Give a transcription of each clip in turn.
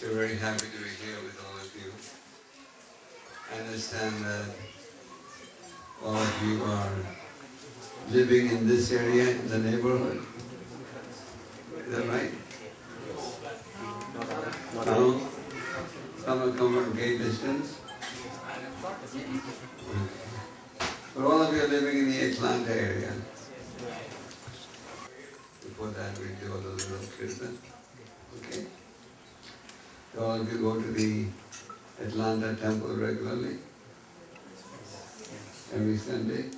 We're very happy to be here with all of you. I understand that all of you are living in this area, in the neighborhood. Is that right? No? Some have come from great distance. But all of you are living in the Atlanta area. Before that we do a little kirtan. Okay? So all of you go to the Atlanta temple regularly? Every Sunday?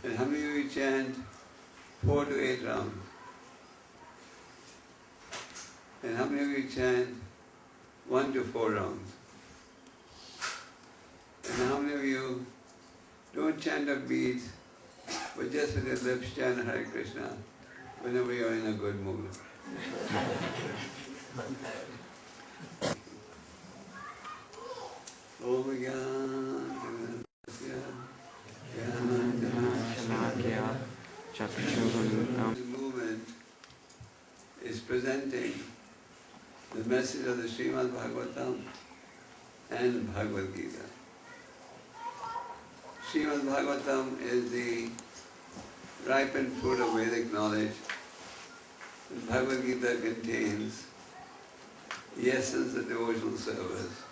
And how many of you chant 4 to 8 rounds? And how many of you chant 1 to 4 rounds? And how many of you don't chant a beat, but just with your lips chant Hare Krishna whenever you're in a good mood? This movement is presenting the message of the Srimad Bhagavatam and Bhagavad Gita. Srimad Bhagavatam is the ripened fruit of Vedic knowledge, and Bhagavad Gita contains the essence of devotional service.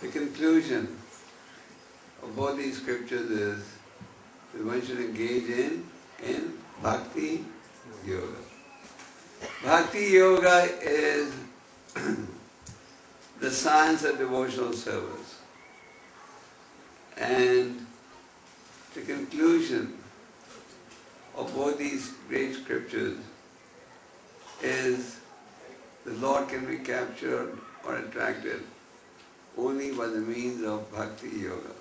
The conclusion of both these scriptures is that one should engage in Bhakti Yoga. Bhakti Yoga is the science of devotional service. And the conclusion of both these great scriptures is the Lord can be captured or attracted only by the means of Bhakti Yoga.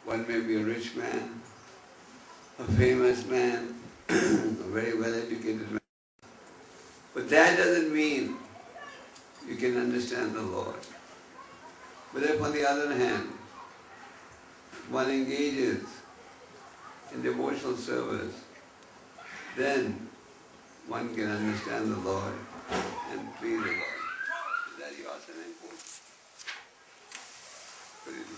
One may be a rich man, a famous man, a very well-educated man. But that doesn't mean you can understand the Lord. But if on the other hand, one engages in devotional service, then one can understand the Lord and please the Lord. Is that your swimming pool? What do you do?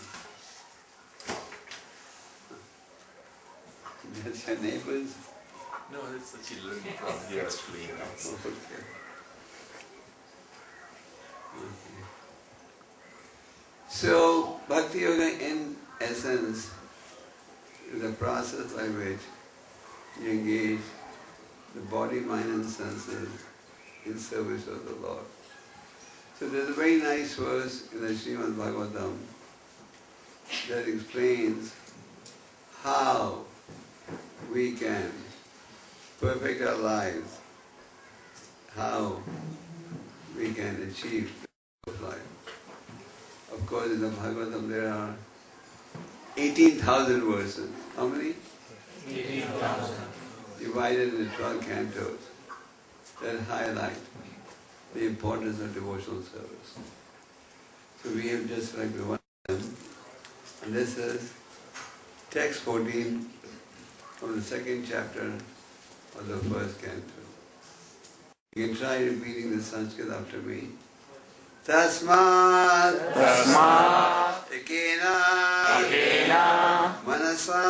That's your neighbors? No, it's the children from here playing outside. Oh, okay. Okay. So, Bhakti Yoga in essence is a process by which you engage the body, mind and senses in service of the Lord. So there's a very nice verse in the Srimad Bhagavatam that explains how we can perfect our lives, how we can achieve the life. Of course, in the Bhagavatam there are 18,000 verses. How many? 18,000. Divided into 12 cantos that highlight the importance of devotional service. So we have just selected one of them, and this is text 14 from the second chapter of the first canto. You can try repeating the Sanskrit after me. Tasmat ekena manasa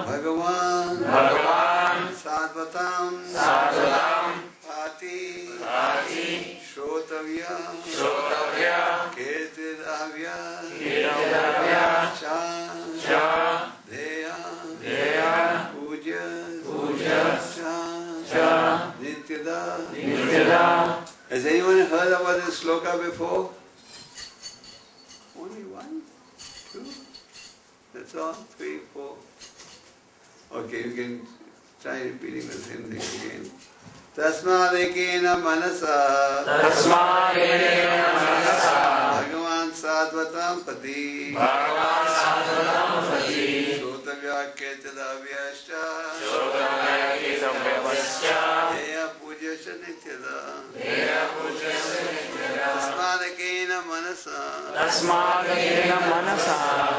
Bhagavan Sadvatam Pati Shrotavya Kirtidavya Cha Deya Puja Cha Nityada. Has anyone heard about this sloka before? Only one? Two? That's all? 3, 4? Okay, you can try repeating the same thing again. Tasmadekena manasa Bhagavan Sadvatam Pati Shrotavya Ketadavyascha Deya Pujasya Nityada Tasmadekena manasa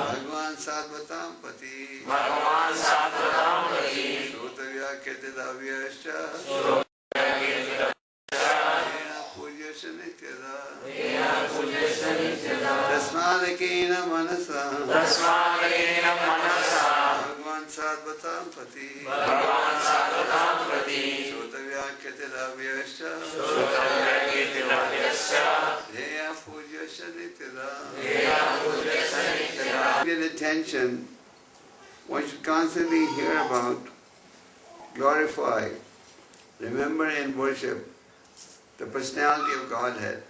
Bhagavan Sadvatam Pati Shrotavya Ketadavyascha Tasmadekena manasa Bhagavan Sadvatam Pati Shrotavya Ketadavyascha Deya Pujasya Nityada. Give attention, one should constantly hear about, glorify, remember and worship the personality of Godhead,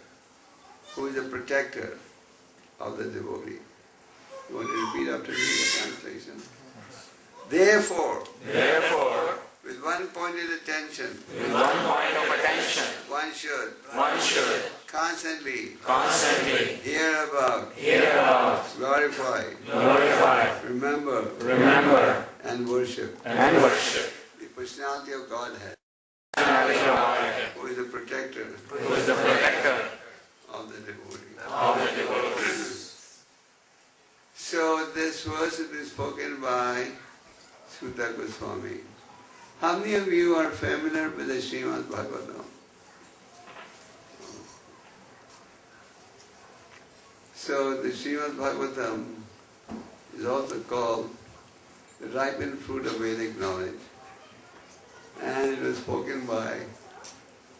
who is the protector of the devotee. You want to repeat after me? Therefore, Therefore, with one pointed attention, with one point of attention, one should constantly hear about, glorify, remember, and worship the personality of Godhead, who is the protector of the devotee. So this verse has been spoken by Sutta Goswami. How many of you are familiar with the Srimad Bhagavatam? So the Srimad Bhagavatam is also called the ripened fruit of Vedic knowledge. And it was spoken by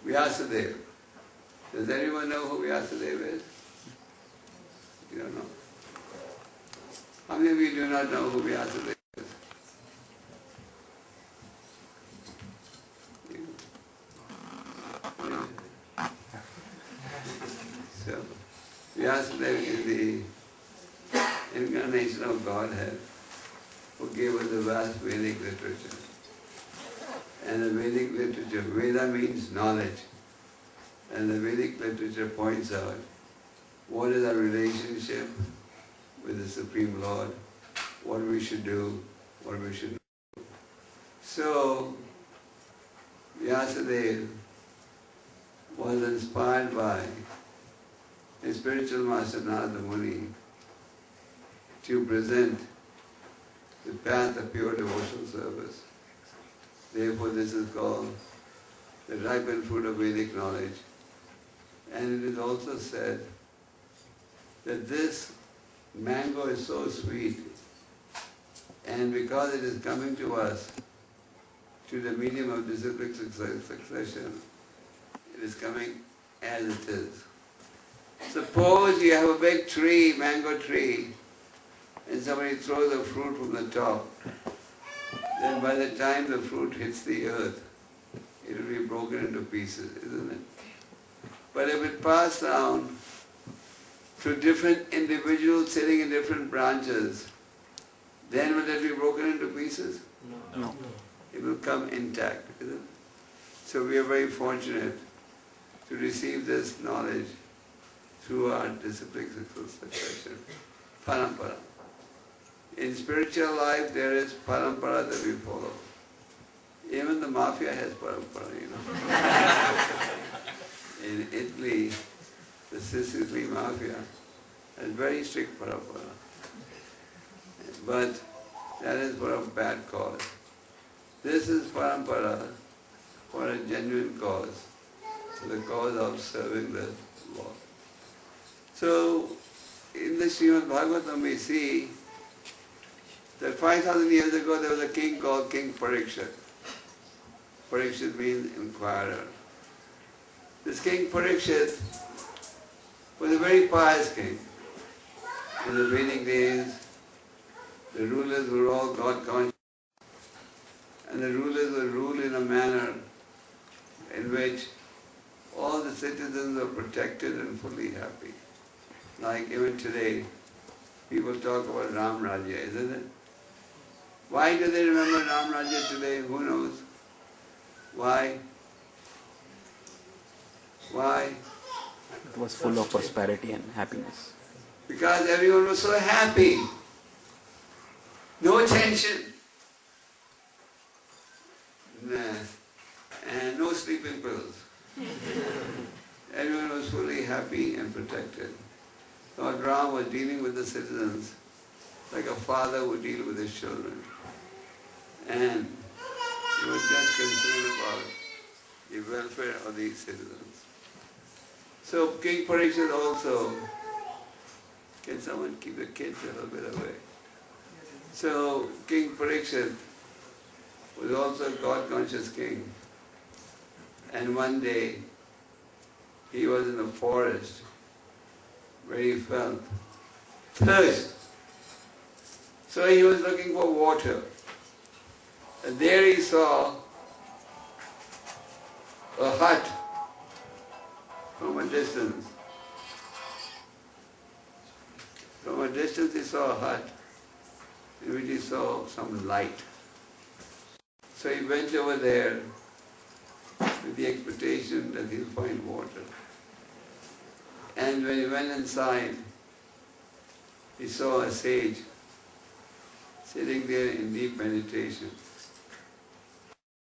Vyasadeva. Does anyone know who Vyasadeva is? You don't know? How many of you do not know who Vyasadeva is? So, Vyasadeva is the incarnation of Godhead who gave us the vast Vedic literature. And the Vedic literature, Veda means knowledge. And the Vedic literature points out what is our relationship with the Supreme Lord, what we should do, what we should not do. So, Vyasadeva was inspired by his spiritual master Narada Muni to present the path of pure devotional service. Therefore this is called the ripened fruit of Vedic knowledge. And it is also said that this mango is so sweet, and because it is coming to us through the medium of disciplic succession, it is coming as it is. Suppose you have a big tree, mango tree, and somebody throws a fruit from the top. Then by the time the fruit hits the earth, it will be broken into pieces, isn't it? But if it passed down to different individuals sitting in different branches, then will it be broken into pieces? No. It will come intact, isn't it? So we are very fortunate to receive this knowledge through our disciplic succession, parampara. In spiritual life there is parampara that we follow. Even the mafia has parampara, you know. In Italy, the Sicily mafia has very strict parampara. But that is for a bad cause. This is parampara for a genuine cause, for the cause of serving the Lord. So, in the Srimad Bhagavatam we see that 5,000 years ago there was a king called King Parikshit. Parikshit means inquirer. This King Parikshit was a very pious king. In the Vedic days, the rulers were all God conscious, and the rulers were ruled in a manner in which all the citizens are protected and fully happy. Like even today, people talk about Ram Rajya, isn't it? Why do they remember Ram Rajya today? Who knows? Why? Why? It was full of prosperity and happiness. Because everyone was so happy. No tension. And no sleeping pills. Everyone was fully happy and protected. Lord Ram was dealing with the citizens like a father would deal with his children. And he was just concerned about the welfare of these citizens. So King Parikshit also, can someone keep the kids a little bit away? So King Parikshit was also a God-conscious king. And one day he was in the forest where he felt thirst. So he was looking for water. And there he saw a hut from a distance. From a distance he saw a hut in which he saw some light. So he went over there with the expectation that he'll find water. And when he went inside, he saw a sage sitting there in deep meditation.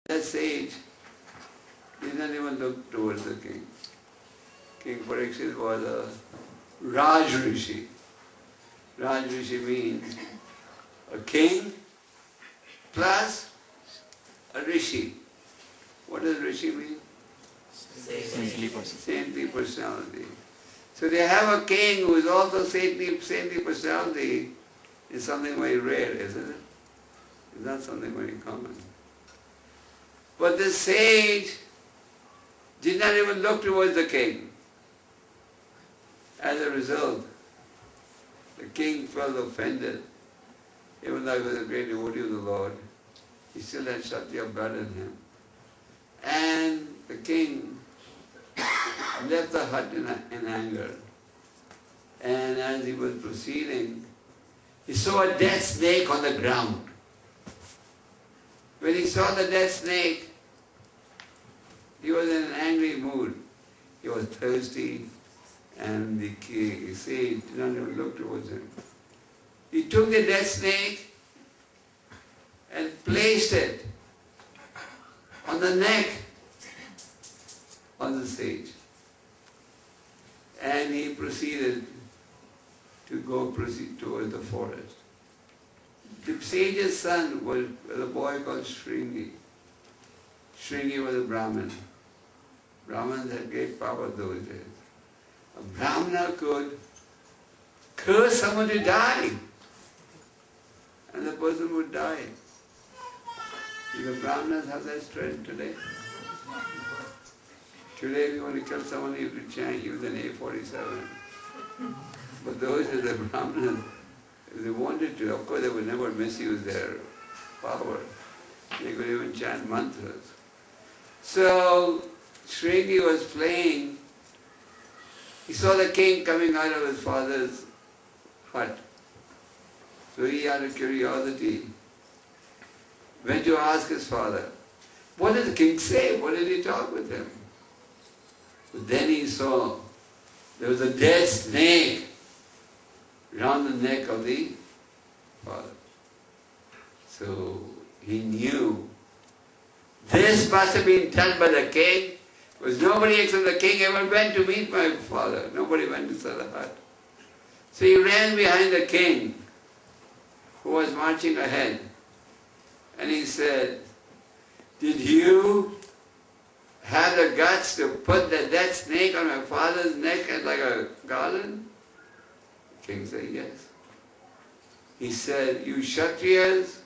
That sage did not even look towards the king. King Parikshit was a Raj Rishi. Raj Rishi means a king plus a Rishi. What does Rishi mean? Saintly person. Saintly personality. So they have a king who is also saintly personality is something very rare, isn't it? It's not something very common. But the sage did not even look towards the king. As a result, the king felt offended. Even though he was a great devotee of the Lord, he still had Kshatriya blood in him. And the king left the hut in anger. And as he was proceeding, he saw a dead snake on the ground. When he saw the dead snake, he was in an angry mood. He was thirsty, and the sage did not even look towards him. He took the dead snake and placed it on the neck of the sage. And he proceeded to proceed towards the forest. The sage's son was a boy called Shringi. Shringi was a Brahmin. Brahmins had great power those days. A Brahmana could curse someone to die, and the person would die. Do the Brahmanas have that strength today? Today, if you want to kill someone, you have to chant, use an A47. But those are the Brahmanas. If they wanted to, of course they would never misuse their power. They could even chant mantras. So Shringi was playing. He saw the king coming out of his father's hut. So he, out of curiosity, went to ask his father, what did the king say? What did he talk with him? But then he saw there was a dead snake round the neck of the father. So he knew this must have been done by the king, because nobody except the king ever went to meet my father. Nobody went to the hut. So he ran behind the king, who was marching ahead, and he said, did you have the guts to put the dead snake on my father's neck as like a garland? The king said, yes. He said, you Kshatriyas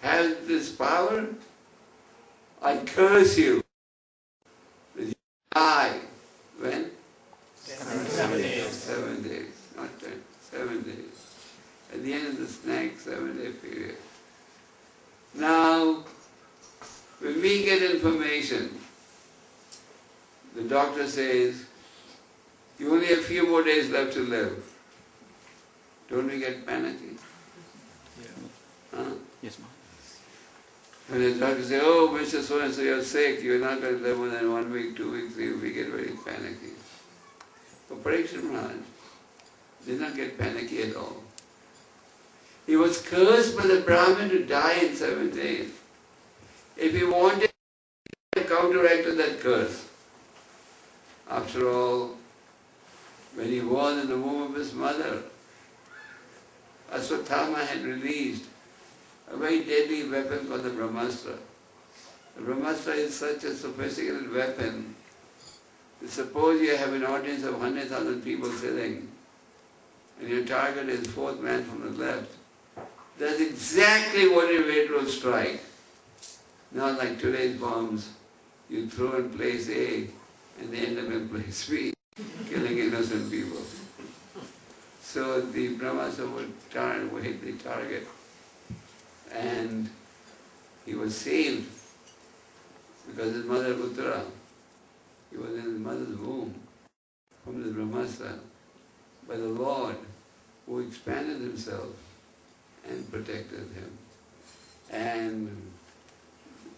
have this power? I curse you that you die. When? 7 days. 7 days, not 10, 7 days. At the end of the snake, 7-day period. Now, when we get information, the doctor says, you only have a few more days left to live. Don't we get panicky? Yeah. Huh? Yes, ma'am. And the doctor says, oh, Mr. So-and-so, you're sick, you're not going to live more than 1 week, 2 weeks, 3 weeks, we get very panicky. But Parikshit Maharaj did not get panicky at all. He was cursed by the Brahmin to die in 7 days. If he wanted to counteract that curse, after all, when he was in the womb of his mother, Aswathama had released a very deadly weapon called the Brahmastra. The Brahmastra is such a sophisticated weapon that suppose you have an audience of 100,000 people sitting and your target is fourth man from the left. That's exactly what it will strike. Not like today's bombs, you throw in place A and they end up in place B, killing innocent people. So the Brahmastra would hit the target. And he was saved because his mother Uttara, he was in his mother's womb from the Brahmastra by the Lord who expanded himself and protected him. And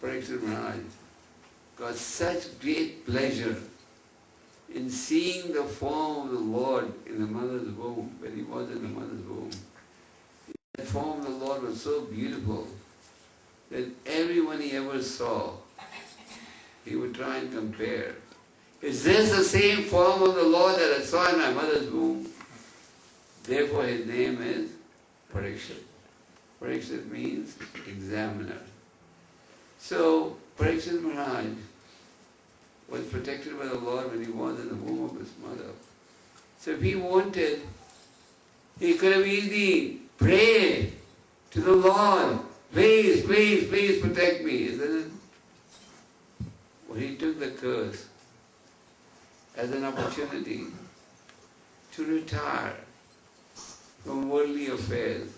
Parikshit Maharaj got such great pleasure in seeing the form of the Lord in the mother's womb, when he was in the mother's womb. The form of the Lord was so beautiful that everyone he ever saw, he would try and compare. Is this the same form of the Lord that I saw in my mother's womb? Therefore his name is Parikshit. Parikshit means examiner. So Parikshit Maharaj was protected by the Lord when he was in the womb of his mother. So if he wanted, he could have easily prayed to the Lord, please, please, please protect me, isn't it? Well, he took the curse as an opportunity to retire from worldly affairs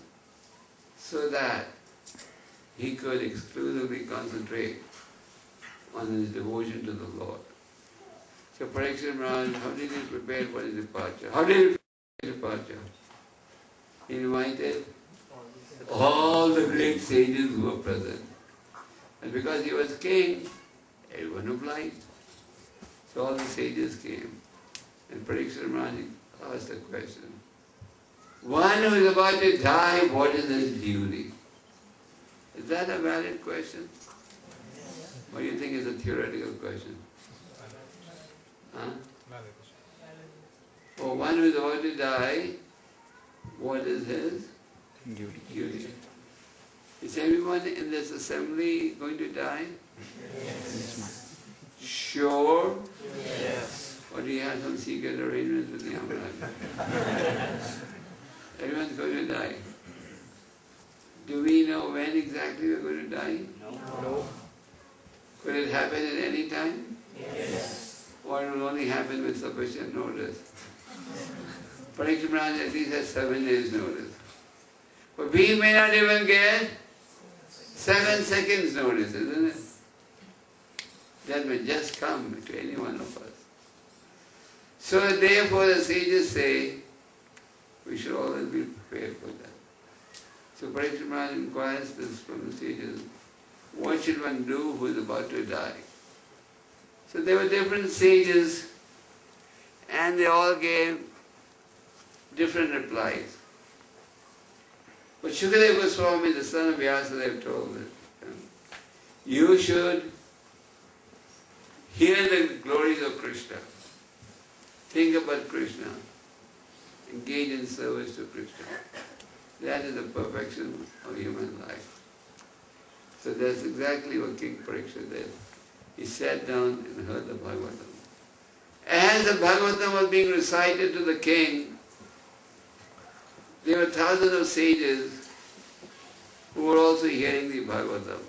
so that he could exclusively concentrate on his devotion to the Lord. So Parikshit Maharaj, how did he prepare for his departure? How did he prepare for his departure? He invited all the great sages who were present. And because he was king, everyone obliged. So all the sages came. And Parikshit Maharaj asked a question. One who is about to die, what is his duty? Is that a valid question? Or do you think it's a theoretical question? Huh? For one who is about to die, what is his duty? Is everyone in this assembly going to die? Yes. Sure? Yes. Or do you have some secret arrangements with the Yamaraj? Everyone's going to die. Do we know when exactly we're going to die? No. Could it happen at any time? Yes. Or it will only happen with sufficient notice? Parikshit Maharaj at least has 7 days notice. But we may not even get 7 seconds notice, isn't it? That may just come to any one of us. So therefore the sages say, we should always be prepared for that. So Parikshit Maharaj inquires this from the sages, what should one do who is about to die? So there were different sages and they all gave different replies. But Shukadeva Goswami, the son of Vyasadeva, told that you should hear the glories of Krishna, think about Krishna, engage in service to Krishna. That is the perfection of human life. So that's exactly what King Parikshit did. He sat down and heard the Bhagavatam. As the Bhagavatam was being recited to the king, there were thousands of sages who were also hearing the Bhagavatam.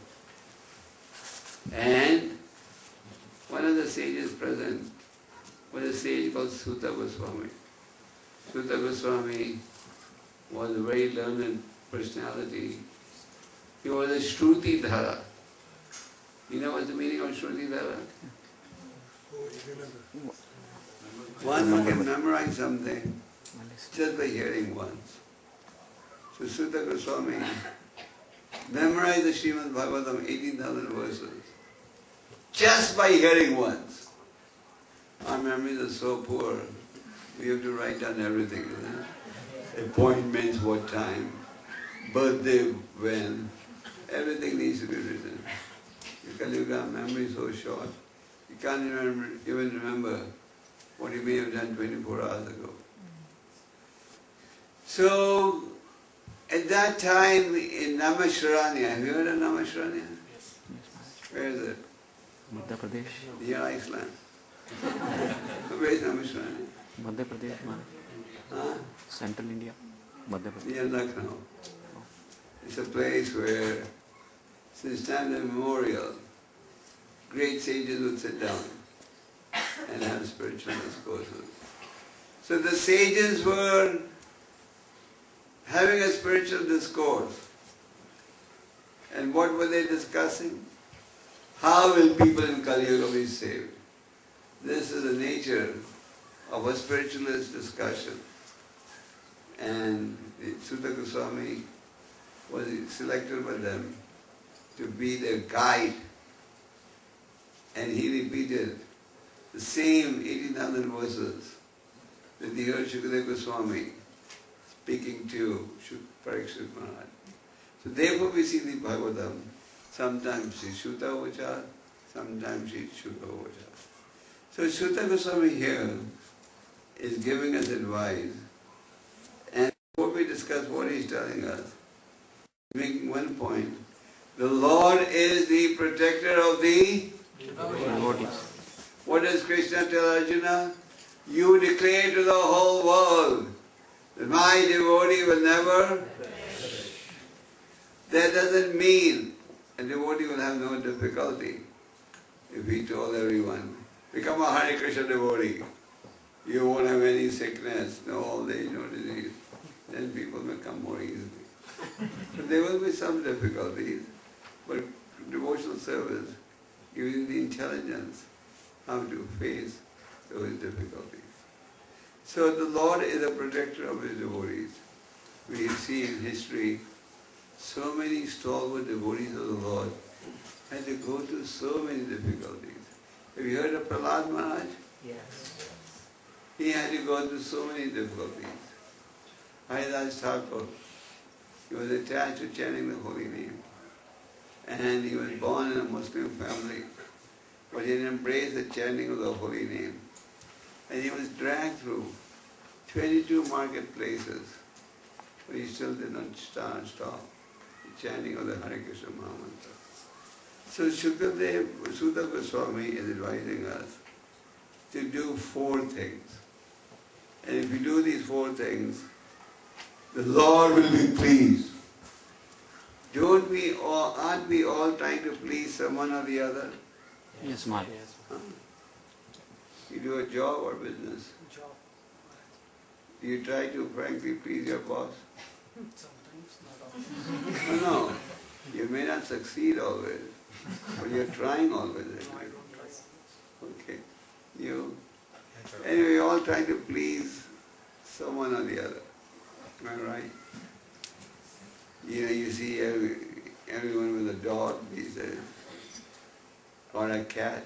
And one of the sages present was a sage called Suta Goswami. Suta Goswami was a very learned personality. He was a Shruti Dhara. You know what's the meaning of Shruti Dhara? One who can memorize something just by hearing once. So Suta Goswami memorized the Srimad Bhagavatam, 18,000 verses, just by hearing once. Our memories are so poor, we have to write down everything. Isn't it? Appointments, what time, birthday, when, everything needs to be written. Because you've got memory so short, you can't even remember what you may have done 24 hours ago. So, at that time in Namashranya, have you heard of Namashranya? Yes. Where is it? Madhya Pradesh. Near Iceland. Where is Namashranya? Madhya Pradesh, Huh? Central India. Madhya Pradesh. Near Lucknow. It's a place where, since time immemorial, great sages would sit down and have spiritual discourses. So the sages were having a spiritual discourse. And what were they discussing? How will people in Kali Yuga be saved? This is the nature of a spiritualist discussion. And Suta Goswami was selected by them to be their guide. And he repeated the same 18,000 verses that he heard Shukadeva Goswami speaking to Parikshit Maharaj. So therefore we see the Bhagavatam, sometimes Sri Shuta Vachar, sometimes Sri Shuta Vachar. So Shuta Goswami here is giving us advice, and before we discuss what he is telling us, making one point, the Lord is the protector of the Devotees. What does Krishna tell Arjuna? You declare to the whole world that my devotee will never. That doesn't mean a devotee will have no difficulty. If he told everyone, become a Hare Krishna devotee, you won't have any sickness, no old age, no disease, then people will come more easily. But there will be some difficulties, but devotional service gives you the intelligence how to face those difficulties. So the Lord is a protector of His devotees. We see in history so many stalwart devotees of the Lord had to go through so many difficulties. Have you heard of Prahlad Maharaj? Yes. He had to go through so many difficulties. Haridas Thakur, he was attached to chanting the holy name. And he was born in a Muslim family, but he embraced the chanting of the holy name. And he was dragged through 22 marketplaces, but he still did not stop the chanting of the Hare Krishna Mahamantra. So Shuta Goswami is advising us to do 4 things. And if we do these 4 things, the Lord will be pleased. Aren't we all trying to please someone or the other? Yes, Maharaj. Huh? You do a job or business. Job. Do you try to frankly please your boss? Sometimes, not always. No. You may not succeed always, but you're trying always. No, I don't try. Okay. You? Anyway, you're all trying to please someone or the other. Am I right? You know, you see everyone with a dog these days, or a cat.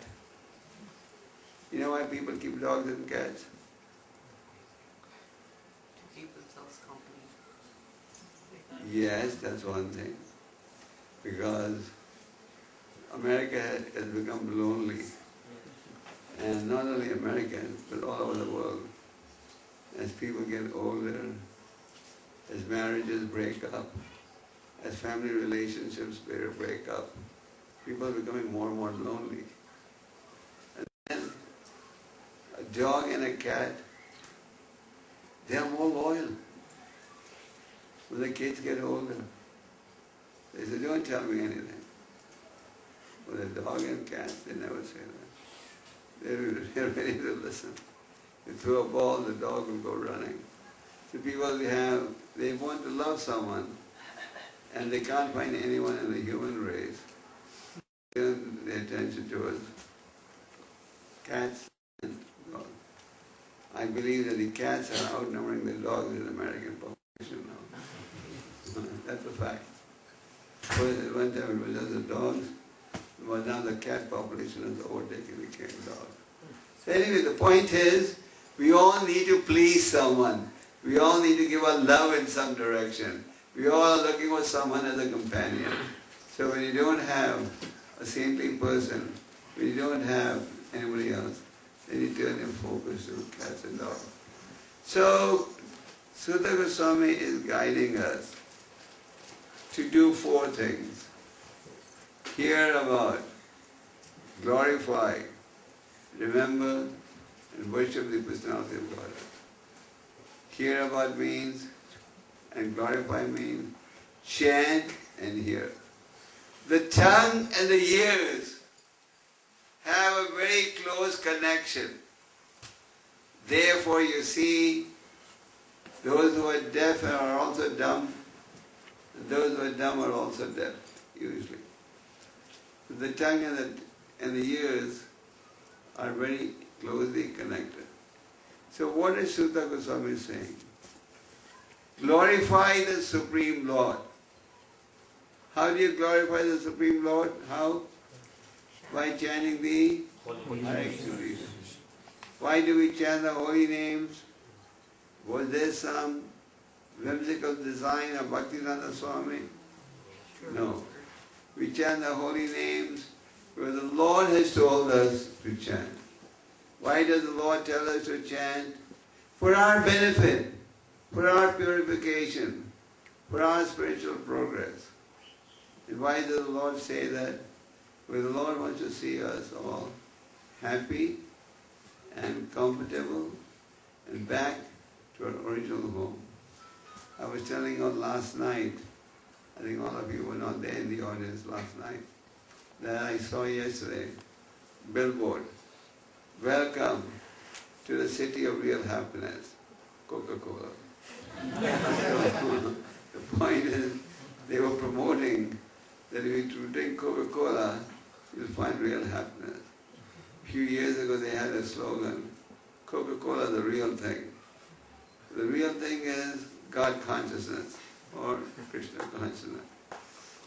You know why people keep dogs and cats? To keep themselves company. Yes, that's one thing. Because America has become lonely. And not only Americans, but all over the world. As people get older, as marriages break up, as family relationships break up, people are becoming more and more lonely. And then a dog and a cat, they are more loyal. When the kids get older, they say, don't tell me anything. With a dog and cat, they never say that. They're ready to listen. You throw a ball, the dog will go running. So people they want to love someone, and they can't find anyone in the human race. Turn their attention towards cats and dogs. I believe that the cats are outnumbering the dogs in the American population now. That's a fact. One time it was just the dogs, but now the cat population has overtaken the cat dogs. So anyway, the point is, we all need to please someone. We all need to give our love in some direction. We all are looking for someone as a companion. So when you don't have a saintly person, when you don't have anybody else, then you turn your focus to cats and dogs. So Sutta Goswami is guiding us to do 4 things. Hear about, glorify, remember, and worship the personality of God. Hear about means, and glorify means, chant and hear. The tongue and the ears have a very close connection. Therefore you see, those who are deaf are also dumb, and those who are dumb are also deaf, usually. The tongue and the ears are very closely connected. So what is Sutta Goswami saying? Glorify the Supreme Lord. How do you glorify the Supreme Lord? How? By chanting the Hare Krishna. Why do we chant the holy names? Was there some whimsical design of Bhaktivedanta Swami? No. We chant the holy names where the Lord has told us to chant. Why does the Lord tell us to chant? For our benefit, for our purification, for our spiritual progress. And why does the Lord say that? Well, the Lord wants to see us all happy and comfortable and back to our original home. I was telling you last night, I think all of you were not there in the audience last night, that I saw yesterday, billboard, welcome to the city of real happiness, Coca-Cola. The point is, they were promoting that if you drink Coca-Cola, you'll find real happiness. A few years ago they had a slogan, Coca-Cola the real thing. The real thing is God consciousness or Krishna consciousness.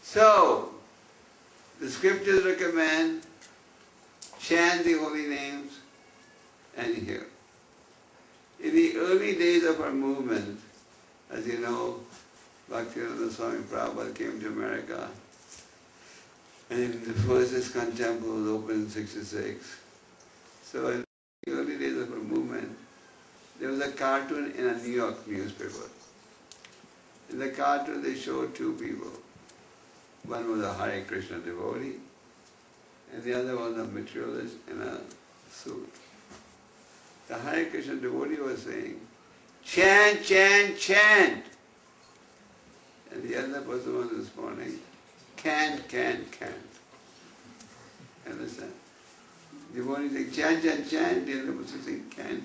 So, the scriptures recommend chant the holy names and hear. In the early days of our movement, as you know, Bhaktivedanta Swami Prabhupada came to America, and the first ISKCON temple was opened in '66. So in the early days of our movement, there was a cartoon in a New York newspaper. In the cartoon they showed two people. One was a Hare Krishna devotee, and the other was a materialist in a suit. The Hare Krishna devotee was saying, chant, chant, chant. And the other person was responding, can't. Understand? The devotee saying, chant, chant, chant. The other person saying, can't.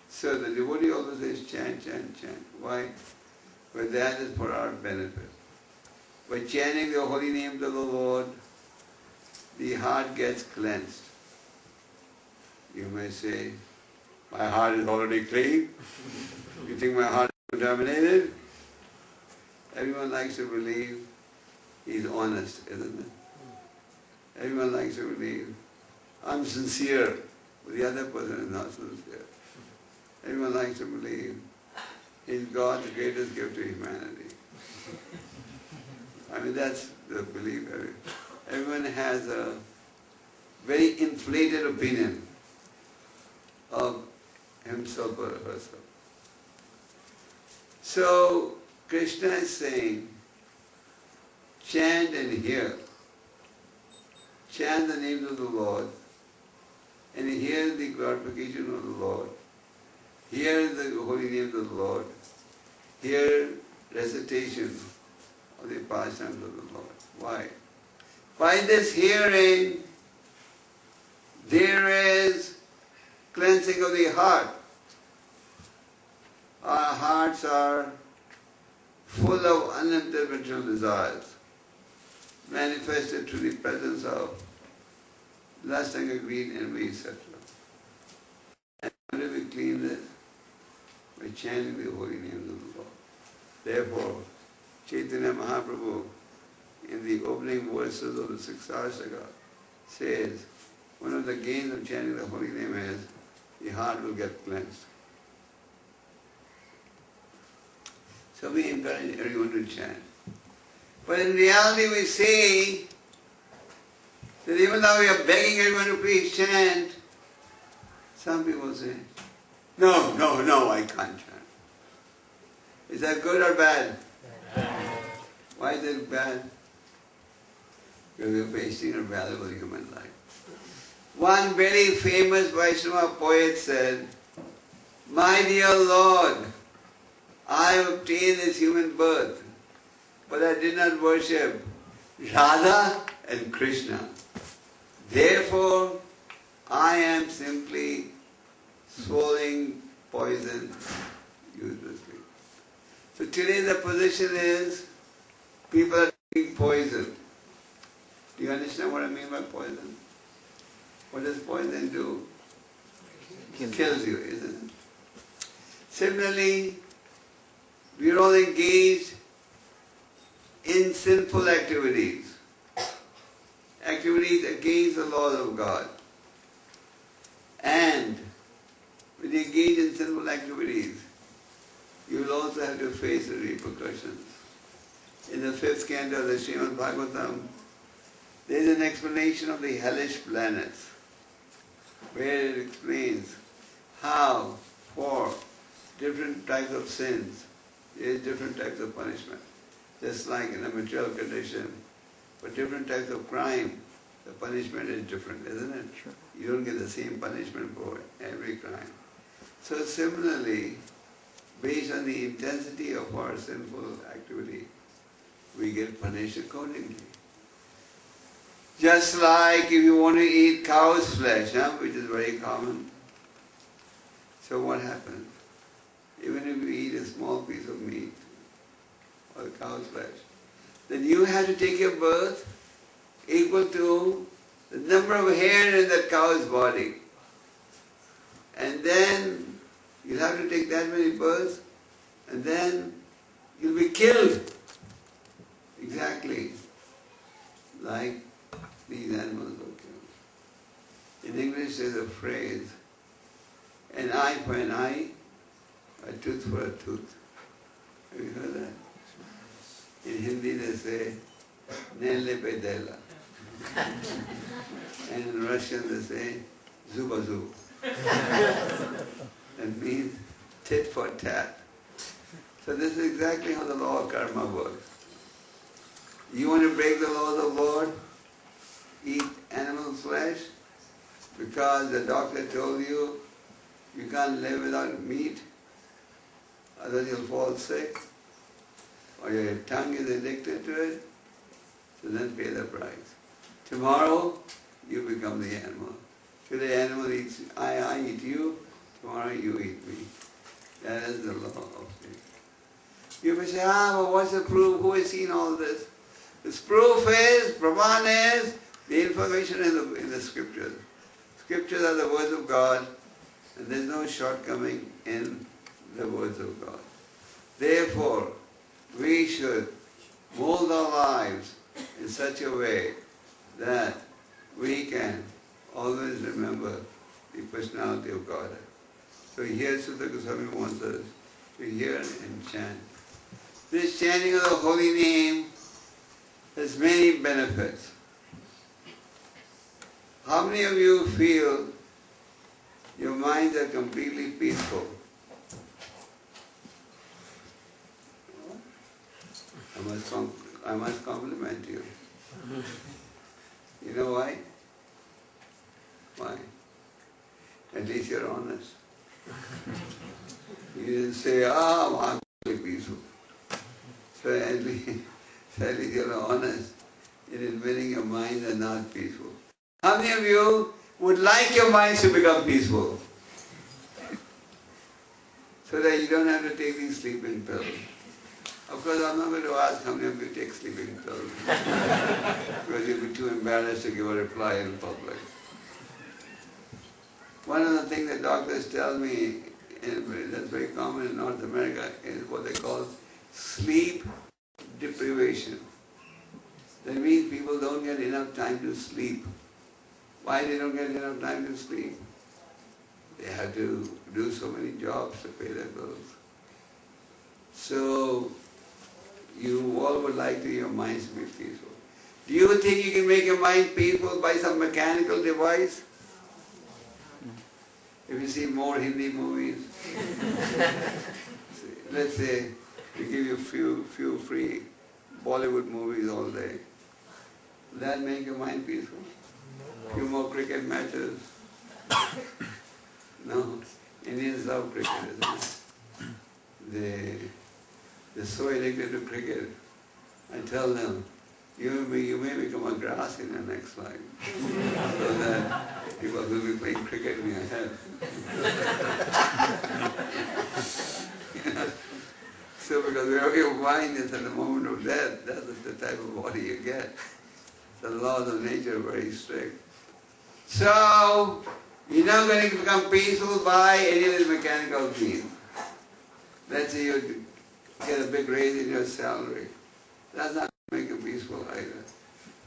So the devotee also says, chant, chant, chant. Why? But that is for our benefit. By chanting the holy names of the Lord, the heart gets cleansed. You may say, my heart is already clean. You think my heart is contaminated? Everyone likes to believe he's honest, isn't it? Everyone likes to believe, I'm sincere, but the other person is not sincere. Everyone likes to believe he's God's greatest gift to humanity. I mean, that's the belief. Everyone has a very inflated opinion of himself or herself. So, Krishna is saying, chant and hear. Chant the names of the Lord and hear the glorification of the Lord. Hear the holy names of the Lord. Hear recitation of the pastimes of the Lord. Why? By this hearing, there is cleansing of the heart. Our hearts are full of unlimited material desires, manifested through the presence of lust, anger, greed, envy, etc. And how do we clean this? By chanting the holy names of the Lord. Therefore, Chaitanya Mahaprabhu, in the opening verses of the Siksasaka, says, one of the gains of chanting the holy name is the heart will get cleansed. So we encourage everyone to chant. But in reality we see that even though we are begging everyone to please chant, some people say, no, I can't chant. Is that good or bad? Why is it bad? Because we are wasting our valuable human life. One very famous Vaishnava poet said, my dear Lord, I have obtained this human birth, but I did not worship Radha and Krishna. Therefore, I am simply swallowing poison uselessly. So today the position is, people are taking poison. Do you understand what I mean by poison? What does poison do? Kills you, isn't it? Similarly, we are all engaged in in sinful activities, activities against the laws of God. And when you engage in sinful activities, you will also have to face the repercussions. In the 5th canto of the Srimad Bhagavatam, there is an explanation of the hellish planets, where it explains how for different types of sins, there is different types of punishment. Just like in a material condition, for different types of crime, the punishment is different, isn't it? Sure. You don't get the same punishment for every crime. So similarly, based on the intensity of our sinful activity, we get punished accordingly. Just like if you want to eat cow's flesh, which is very common. So what happens? Even if you eat a small piece of meat or cow's flesh, then you have to take a birth equal to the number of hairs in that cow's body. And then you'll have to take that many births, and then you'll be killed. Exactly like these animals were killed. In English there's a phrase, an eye for an eye, a tooth for a tooth. Have you heard that? In Hindi they say, nelle pedela. And in Russian they say, zuba zub. That means tit for tat. So this is exactly how the law of karma works. You want to break the laws of Lord? Eat animal flesh because the doctor told you you can't live without meat, otherwise you'll fall sick, or your tongue is addicted to it, so then pay the price. Tomorrow you become the animal. Today animal eats, I eat you, tomorrow you eat me. That is the law of faith. You may say, but what's the proof? Who has seen all this? The proof is, Praman is, the information in the scriptures. Scriptures are the words of God, and there is no shortcoming in the words of God. Therefore, we should mold our lives in such a way that we can always remember the personality of God. So here Sutta Goswami wants us to hear and chant. This chanting of the holy name has many benefits. How many of you feel your minds are completely peaceful? I must compliment you. You know why? Why? At least you're honest. You didn't say, I'm completely peaceful. So at least you're honest in admitting your minds are not peaceful. How many of you would like your minds to become peaceful? So that you don't have to take these sleeping pills. Of course, I'm not going to ask how many of you take sleeping pills. Because you'll be too embarrassed to give a reply in public. One of the things that doctors tell me, and that's very common in North America, is what they call sleep deprivation. That means people don't get enough time to sleep. Why they don't get enough time to sleep? They have to do so many jobs to pay their bills. So, you all would like your minds to be peaceful. Do you think you can make your mind peaceful by some mechanical device? If you see more Hindi movies, let's say we give you few free Bollywood movies all day. Will that make your mind peaceful? Few more cricket matches? No. Indians love cricket, isn't it? They're so addicted to cricket. I tell them, you may become a grass in your next life. So that people will be playing cricket in your head. So because wherever your mind is at the moment of death, that is the type of body you get. The laws of nature are very strict. So, you're not going to become peaceful by any of these mechanical means. Let's say you get a big raise in your salary. That's not going to peaceful either.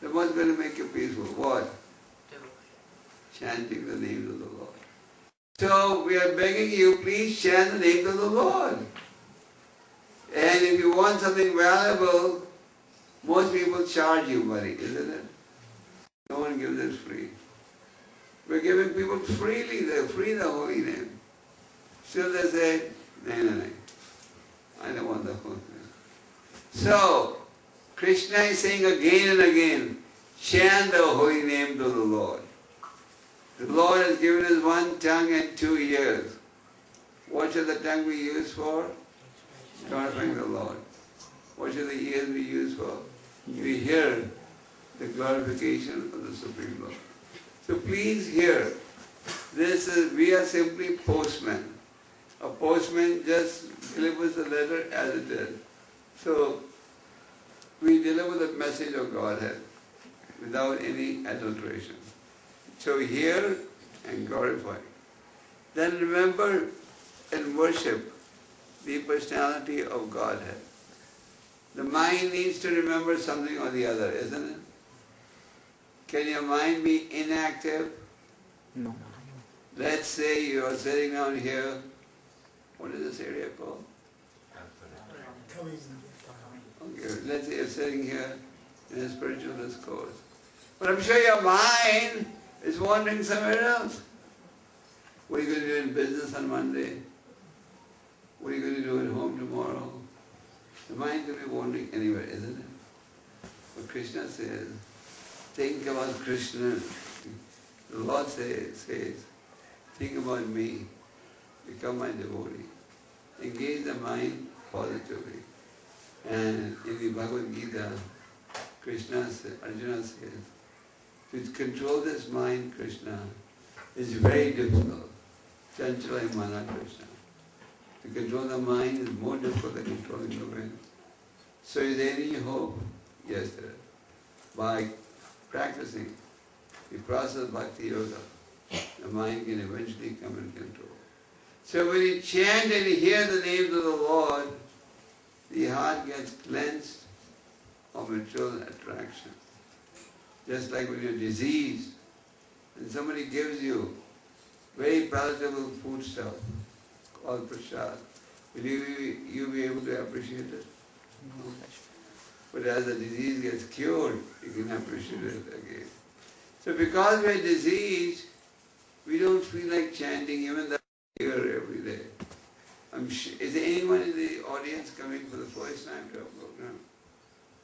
Then what's going to make you peaceful? What? Chanting the name of the Lord. So we are begging you, please chant the name of the Lord. And if you want something valuable, most people charge you money, isn't it? No one gives it free. We're giving people freely, they're free the holy name. Still they say, no, I don't want the holy name. So, Krishna is saying again and again, chant the holy name to the Lord. The Lord has given us one tongue and 2 ears. What should the tongue be used for? Glorifying the Lord. What should the ears be used for? We hear the glorification of the Supreme Lord. So please hear, we are simply postmen. A postman just delivers the letter as it is. So we deliver the message of Godhead without any adulteration. So hear and glorify. Then remember and worship the personality of Godhead. The mind needs to remember something or the other, isn't it? Can your mind be inactive? No. Let's say you are sitting down here. What is this area called? Okay, let's say you're sitting here in a spiritual discourse. But I'm sure your mind is wandering somewhere else. What are you going to do in business on Monday? What are you going to do at home tomorrow? The mind could be wandering anywhere, isn't it? But Krishna says, think about Krishna. The Lord says, think about me. Become my devotee. Engage the mind positively. And in the Bhagavad Gita, Arjuna says, to control this mind, Krishna, is very difficult. Chanchala mana Krishna. To control the mind is more difficult than controlling the wind. So is there any hope? Yes, there is. By practicing the process of Bhakti Yoga, the mind can eventually come in control. So when you chant and you hear the names of the Lord, the heart gets cleansed of material attraction. Just like when you're diseased and somebody gives you very palatable food stuff called prasad, will you be able to appreciate it? No. But as the disease gets cured, you can appreciate it again. So because we're diseased, we don't feel like chanting even that here every day. Is there anyone in the audience coming for the first time to our program?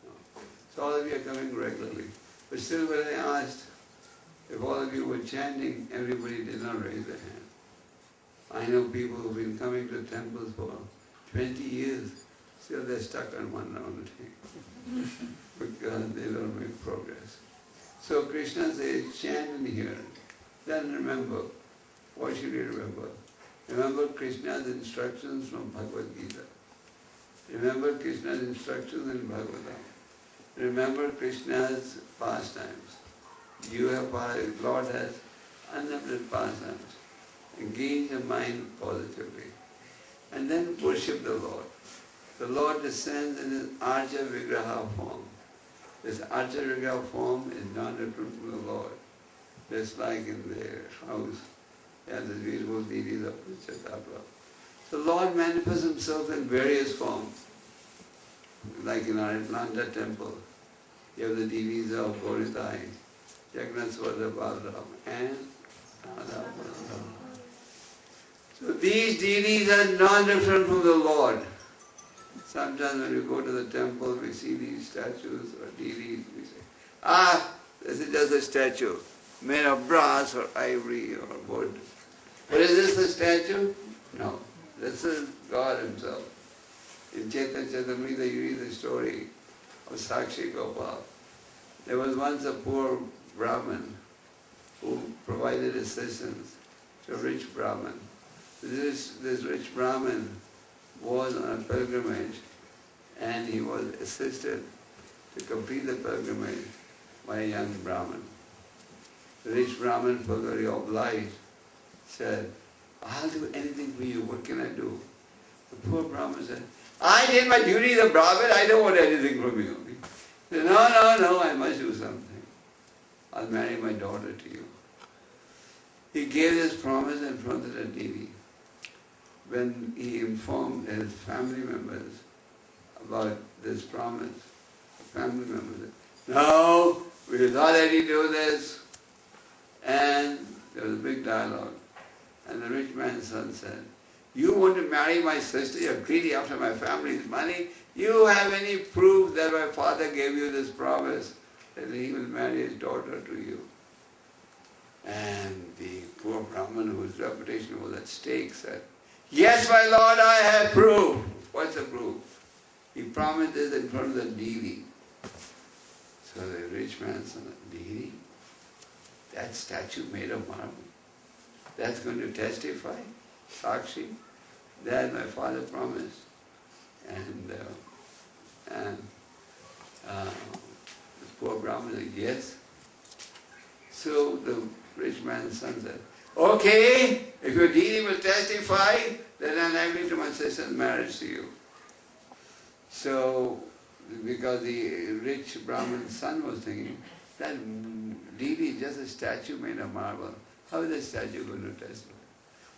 No. So all of you are coming regularly. But still when I asked if all of you were chanting, everybody did not raise their hand. I know people who've been coming to temples for 20 years, still they're stuck on one round because they don't make progress. So Krishna says, chant and hear. Then remember. What should you remember? Remember Krishna's instructions from Bhagavad Gita. Remember Krishna's instructions in Bhagavatam. Remember Krishna's pastimes. Lord has unlimited pastimes. Engage the mind positively. And then worship the Lord. The Lord descends in his Archa Vigraha form. This Archa Vigraha form is not different from the Lord. Just like in their house, there are the beautiful deities of Chatapra. The Lord manifests himself in various forms. Like in our Atlanta temple, you have the deities of Gauritai, Jagannathwada Balaram, and Radha Balaram. So these deities are not different from the Lord. Sometimes when we go to the temple, we see these statues or deities, we say, this is just a statue made of brass or ivory or wood. But is this the statue? No. This is God himself. In Chaitanya Charitamrita you read the story of Sakshi Gopal. There was once a poor Brahmin who provided assistance to a rich Brahmin. This rich Brahmin was on a pilgrimage and he was assisted to complete the pilgrimage by a young Brahmin. The rich Brahmin, for very obliged, said, I'll do anything for you, what can I do? The poor Brahmin said, I did my duty as a Brahmin, I don't want anything from you. He said, no, I must do something. I'll marry my daughter to you. He gave this promise in front of the deity. When he informed his family members about this promise, the family members said, no, we will not let you do this. And there was a big dialogue. And the rich man's son said, you want to marry my sister, you're greedy after my family's money? You have any proof that my father gave you this promise that he will marry his daughter to you? And the poor Brahman, whose reputation was at stake, said, yes, my lord, I have proof. What's the proof? He promised this in front of the deity. So the rich man said, deity? That statue made of marble? That's going to testify? Sakshi? That my father promised. And the poor Brahman said, yes. So the rich man's son said, okay, if your deity will testify, then I'll agree to my sister's marriage to you. So, because the rich Brahman's son was thinking, that deity is just a statue made of marble. How is the statue going to testify?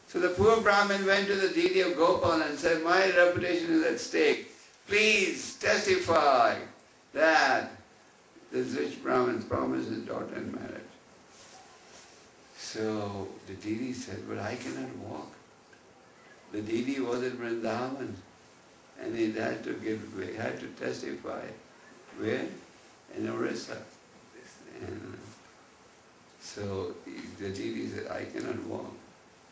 So the poor Brahmin went to the deity of Gopal and said, my reputation is at stake. Please testify that this rich Brahmin promised his daughter in marriage. So the deity said, but I cannot walk. The deity was in Vrindavan and he had to testify. Where? In Orissa. And so the deity said, I cannot walk.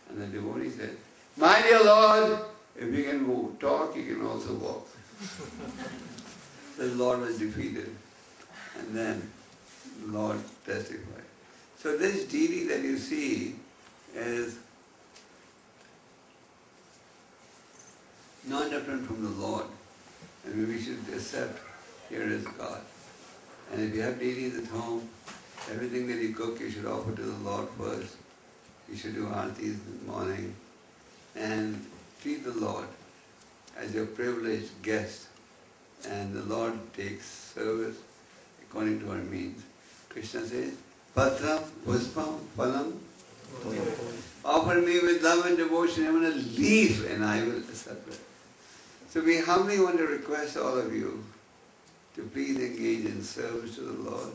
And the devotee said, my dear Lord, if you can talk, you can also walk. The Lord was defeated. And then the Lord testified. So this deity that you see is not different from the Lord. And we should accept here is God. And if you have deities at home, everything that you cook you should offer to the Lord first. You should do aartis in the morning and treat the Lord as your privileged guest. And the Lord takes service according to our means. Krishna says, Patram, Puspam, Phalam. Offer me with love and devotion even a leaf and I will accept it. So we humbly want to request all of you to please engage in service to the Lord.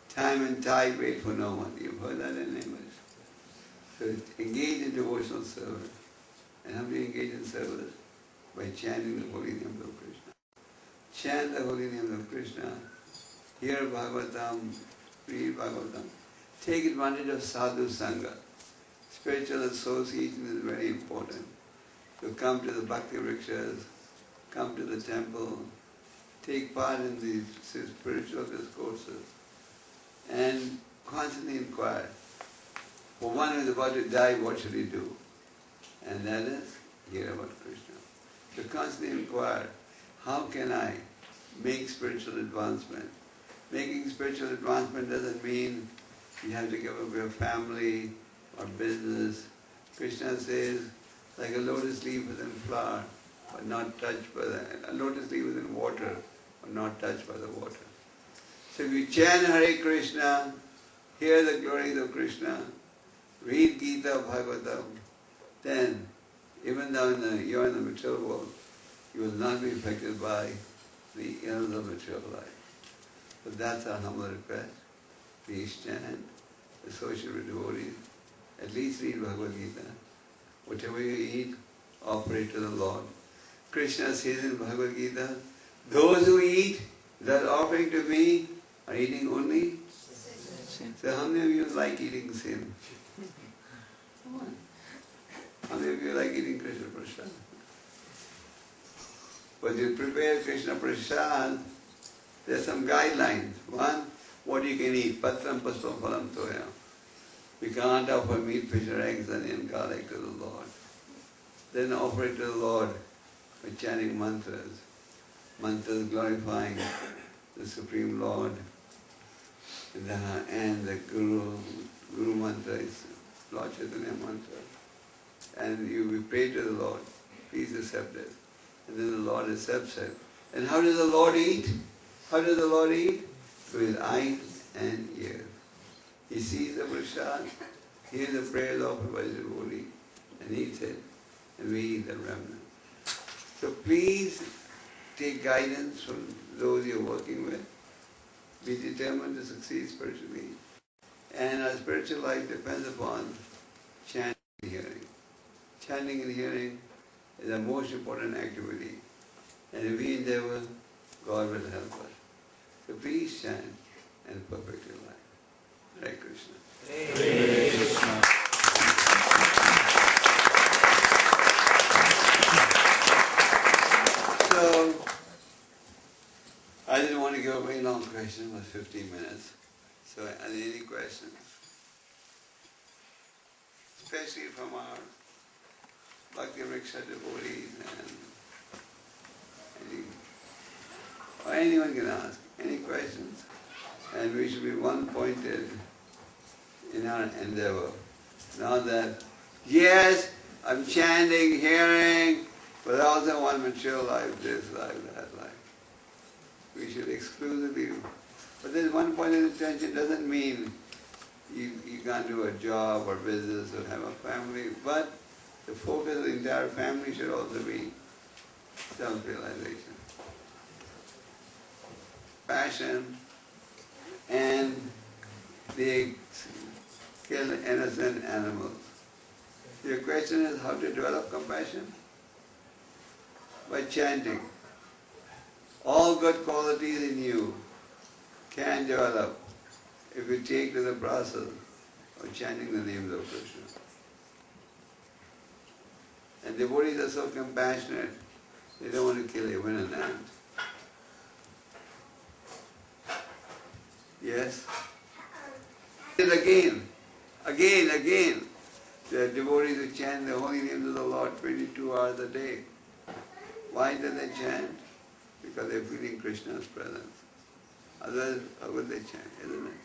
Time and tide wait for no one. You've heard that in English. So engage in devotional service. And how do you engage in service? By chanting the holy name of Krishna. Chant the holy name of Krishna. Hear Bhagavatam, read Bhagavatam. Take advantage of sadhu sangha. Spiritual association is very important. So come to the bhakti rickshaws, come to the temple, take part in these spiritual discourses, and constantly inquire. For one who is about to die, what should he do? And that is, hear about Krishna. So constantly inquire, how can I make spiritual advancement? Making spiritual advancement doesn't mean you have to give up your family or business. Krishna says, like a lotus leaf is in flower, but not touched by a lotus leaf is in water, but not touched by the water. So if you chant Hare Krishna, hear the glories of Krishna, read Gita, Bhagavatam, then even though you're in the material world, you will not be affected by the ills of material life. So that's our humble request. Please chant, associate with devotees, at least read Bhagavad Gita. Whatever you eat, offer it to the Lord. Krishna says in Bhagavad Gita, those who eat that offering to me are eating only sin. So how many of you like eating sin? Come on. How many of you like eating Krishna Prasad? But you prepare Krishna Prasad, there are some guidelines. One, what you can eat. Patram Puspam Phalam Toya. We can't offer meat, fish or eggs, onion, garlic to the Lord. Then offer it to the Lord by chanting mantras. Mantras glorifying the Supreme Lord. And the Guru mantra is Lord Chaitanya mantra. And we pray to the Lord, please accept it. And then the Lord accepts it. And how does the Lord eat? How does the Lord eat? Through his eyes and ears. He sees the prasad, hears the prayers offered by the devotee, and eats it, and we eat the remnant. So please take guidance from those you're working with. Be determined to succeed spiritually. And our spiritual life depends upon chanting and hearing. Chanting and hearing is the most important activity. And if we endeavor, God will help us. So please chant and perfect your life. Hare Krishna. Hare Krishna. So, I didn't want to give a very long question, it was 15 minutes. So, are there any questions? Especially from our Bhakti Vriksha devotees or anyone can ask. Any questions? And we should be one-pointed in our endeavor. Not that, yes, I'm chanting, hearing, but I also want mature life, this life, that life. We should exclusively, but this one-pointed attention doesn't mean you can't do a job or business or have a family, but the focus of the entire family should also be self-realization. Passion, and they kill innocent animals. Your question is how to develop compassion? By chanting. All good qualities in you can develop if you take to the process of chanting the names of Krishna. And devotees are so compassionate, they don't want to kill even an ant. Yes? Again. The devotees who chant the holy names of the Lord 22 hours a day. Why do they chant? Because they're feeling Krishna's presence. Otherwise, how would they chant, isn't it?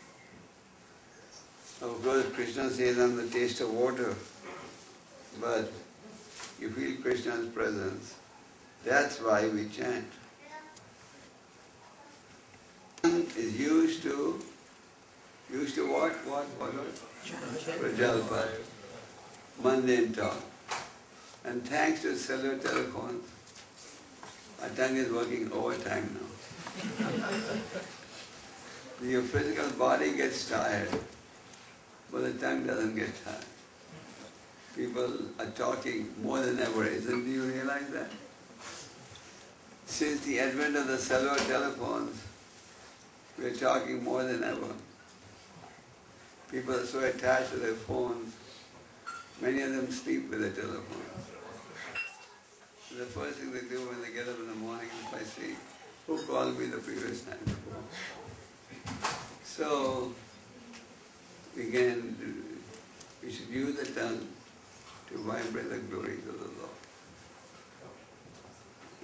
Of course, Krishna says, I'm the taste of water. But you feel Krishna's presence. That's why we chant. Is used to what? Prajalpa, mundane talk. And thanks to cellular telephones, our tongue is working overtime now. Your physical body gets tired, but the tongue doesn't get tired. People are talking more than ever, isn't do you realize that? Since the advent of the cellular telephones, we are talking more than ever. People are so attached to their phones, many of them sleep with their telephones. The first thing they do when they get up in the morning is by saying, who called me the previous night before? So, we should use the tongue to vibrate the glories of the Lord.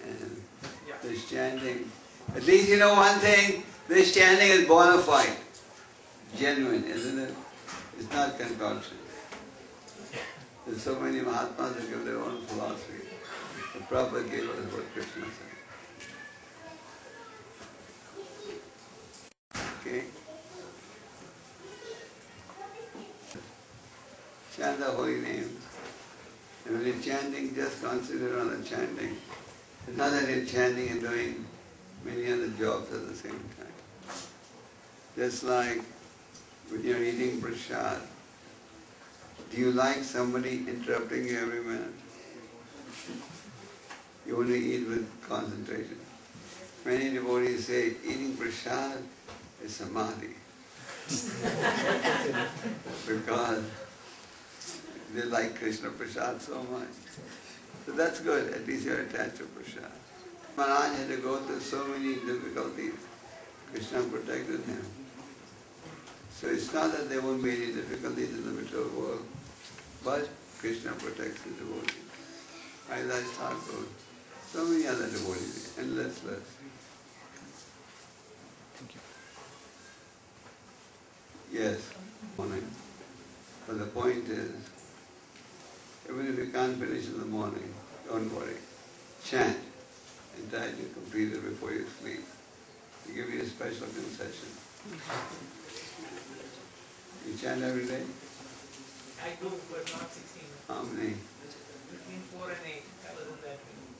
And this chanting, at least you know one thing, this chanting is bona fide, genuine, isn't it? It's not concoction. There's so many Mahatmas who give their own philosophy. The Prabhupada gave us what Krishna said. Okay? Chant the holy names. And when you're chanting, just concentrate on the chanting. It's not that you're chanting and doing many other jobs at the same time. Just like when you're eating prasad, do you like somebody interrupting you every minute? You want to eat with concentration. Many devotees say eating prasad is samadhi. Because they like Krishna prasad so much. So that's good, at least you're attached to prasad. Maharaj had to go through so many difficulties. Krishna protected him. So it's not that there won't be any difficulties in the material world, but Krishna protects the devotees. Maharaj Thakur, so many other devotees, endless list. Thank you. Yes, morning. But the point is, even if you can't finish in the morning, don't worry. Chant and try to complete it before you sleep. You give yourself special concession. You chant every day? I do, but not 16. How many? Between 4 and 8. I wasn't that way.